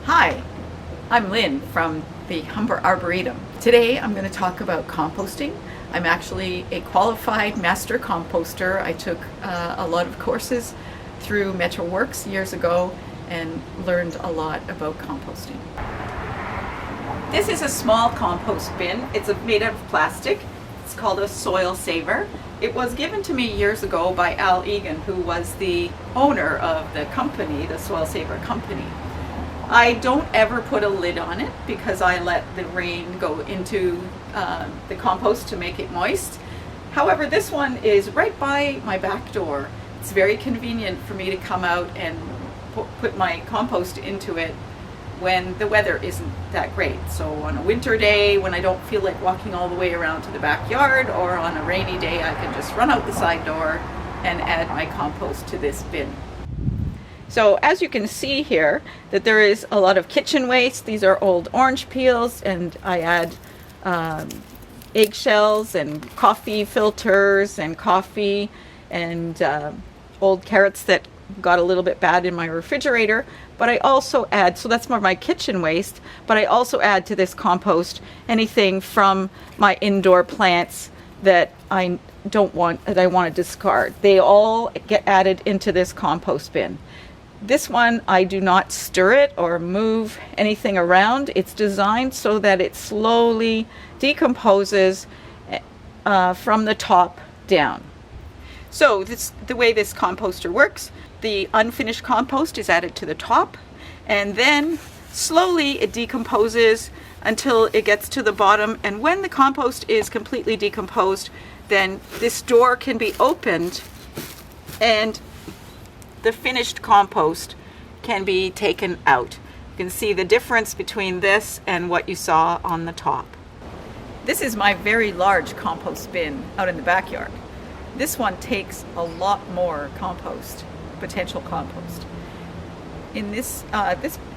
Hi, I'm Lynn from the Humber Arboretum. Today I'm going to talk about composting. I'm actually a qualified Master Composter. I took a lot of courses through MetroWorks years ago and learned a lot about composting. This is a small compost bin. It's made out of plastic. It's called a soil saver. It was given to me years ago by Al Egan, who was the owner of the company, the Soil Saver Company. I don't ever put a lid on it because I let the rain go into the compost to make it moist. However, this one is right by my back door. It's very convenient for me to come out and put my compost into it when the weather isn't that great. So on a winter day when I don't feel like walking all the way around to the backyard, or on a rainy day, I can just run out the side door and add my compost to this bin. So as you can see here, that there is a lot of kitchen waste. These are old orange peels, and I add eggshells and coffee filters and coffee and old carrots that got a little bit bad in my refrigerator. But I also add, so that's more of my kitchen waste, but I also add to this compost anything from my indoor plants that I want to discard. They all get added into this compost bin. This one, I do not stir it or move anything around. It's designed so that it slowly decomposes from the top down. So the way this composter works, the unfinished compost is added to the top, and then slowly it decomposes until it gets to the bottom. And when the compost is completely decomposed, then this door can be opened and the finished compost can be taken out. You can see the difference between this and what you saw on the top. This is my very large compost bin out in the backyard. This one takes a lot more compost, potential compost. In this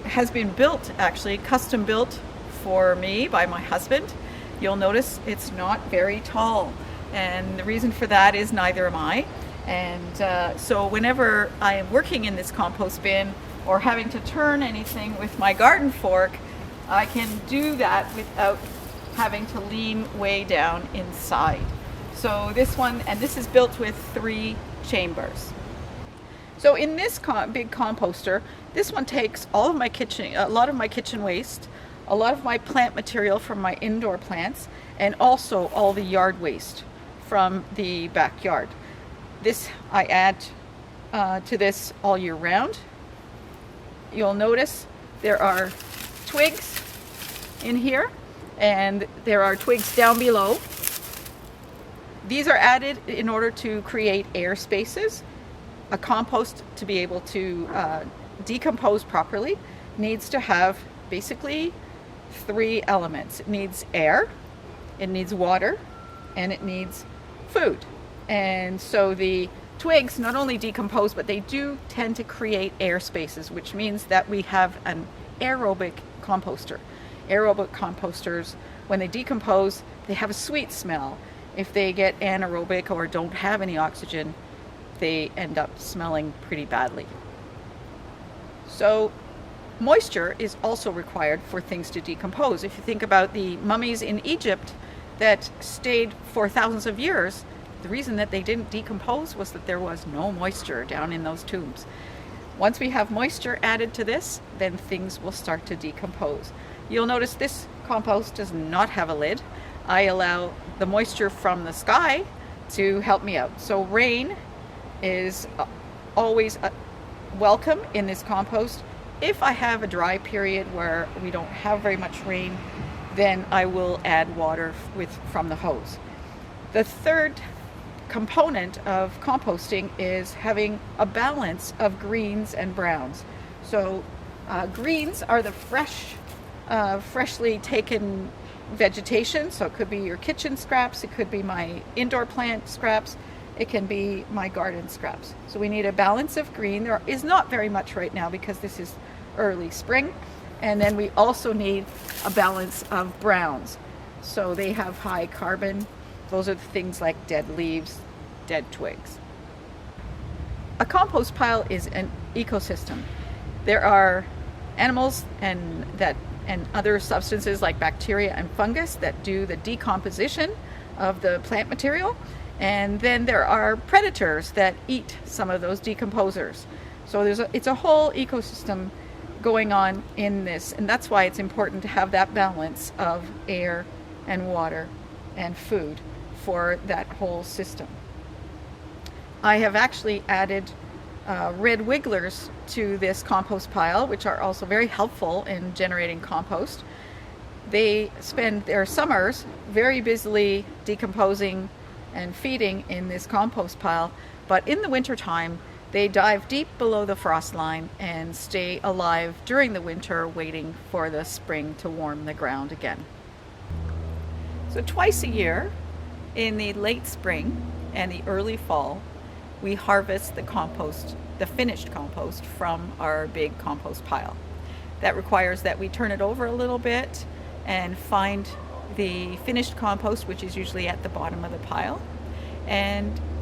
has been built, actually custom built for me by my husband. You'll notice it's not very tall, and the reason for that is neither am I. And so whenever I am working in this compost bin or having to turn anything with my garden fork, I can do that without having to lean way down inside. So this one, and this is built with 3 chambers. So in this big composter, this one takes all of my kitchen, a lot of my kitchen waste, a lot of my plant material from my indoor plants, and also all the yard waste from the backyard. This I add to this all year round. You'll notice there are twigs in here, and there are twigs down below. These are added in order to create air spaces. A compost, to be able to decompose properly, needs to have basically 3 elements. It needs air, it needs water, and it needs food. And so the twigs not only decompose, but they do tend to create air spaces, which means that we have an aerobic composter. Aerobic composters, when they decompose, they have a sweet smell. If they get anaerobic or don't have any oxygen, they end up smelling pretty badly. So moisture is also required for things to decompose. If you think about the mummies in Egypt that stayed for thousands of years, the reason that they didn't decompose was that there was no moisture down in those tombs. Once we have moisture added to this, then things will start to decompose. You'll notice this compost does not have a lid. I allow the moisture from the sky to help me out. So rain is always welcome in this compost. If I have a dry period where we don't have very much rain, then I will add water from the hose. The third component of composting is having a balance of greens and browns. So greens are the freshly taken vegetation. So it could be your kitchen scraps, it could be my indoor plant scraps, it can be my garden scraps. So we need a balance of green. There is not very much right now because this is early spring. And then we also need a balance of browns. So they have high carbon. Those are the things like dead leaves, dead twigs. A compost pile is an ecosystem. There are animals and other substances like bacteria and fungus that do the decomposition of the plant material. And then there are predators that eat some of those decomposers. So it's a whole ecosystem going on in this, and that's why it's important to have that balance of air and water and food for that whole system. I have actually added red wigglers to this compost pile, which are also very helpful in generating compost. They spend their summers very busily decomposing and feeding in this compost pile, but in the wintertime they dive deep below the frost line and stay alive during the winter, waiting for the spring to warm the ground again. So twice a year, in the late spring and the early fall, we harvest the compost, the finished compost, from our big compost pile. That requires that we turn it over a little bit and find the finished compost, which is usually at the bottom of the pile.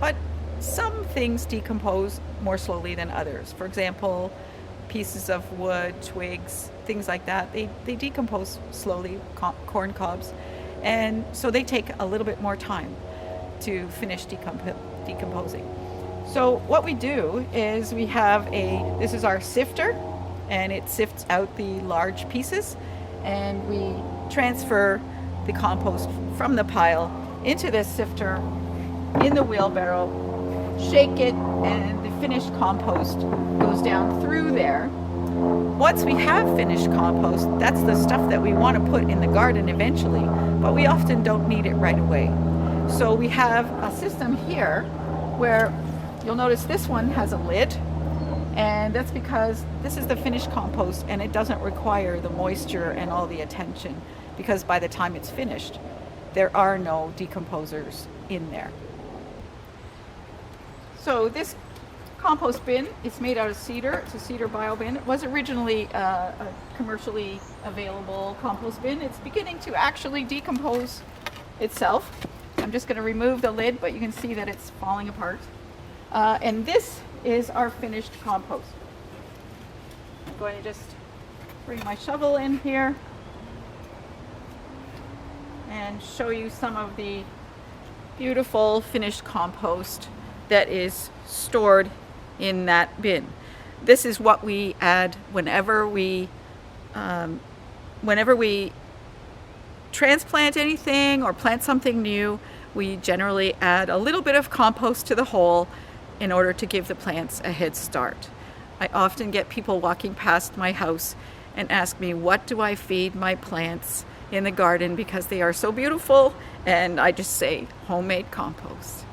But some things decompose more slowly than others. For example, pieces of wood, twigs, things like that, they decompose slowly, corn cobs, and so they take a little bit more time to finish decomposing. So what we do is this is our sifter, and it sifts out the large pieces, and we transfer the compost from the pile into this sifter in the wheelbarrow, shake it, and the finished compost goes down through there. Once we have finished compost, that's the stuff that we want to put in the garden eventually, but we often don't need it right away. So we have a system here where you'll notice this one has a lid, and that's because this is the finished compost and it doesn't require the moisture and all the attention, because by the time it's finished, there are no decomposers in there. So this compost bin is made out of cedar. It's a cedar bio bin. It was originally a commercially available compost bin. It's beginning to actually decompose itself. I'm just going to remove the lid, but you can see that it's falling apart. And this is our finished compost. I'm going to just bring my shovel in here and show you some of the beautiful finished compost that is stored in that bin. This is what we add whenever we transplant anything or plant something new. We generally add a little bit of compost to the whole in order to give the plants a head start. I often get people walking past my house and ask me, what do I feed my plants in the garden because they are so beautiful? And I just say, homemade compost.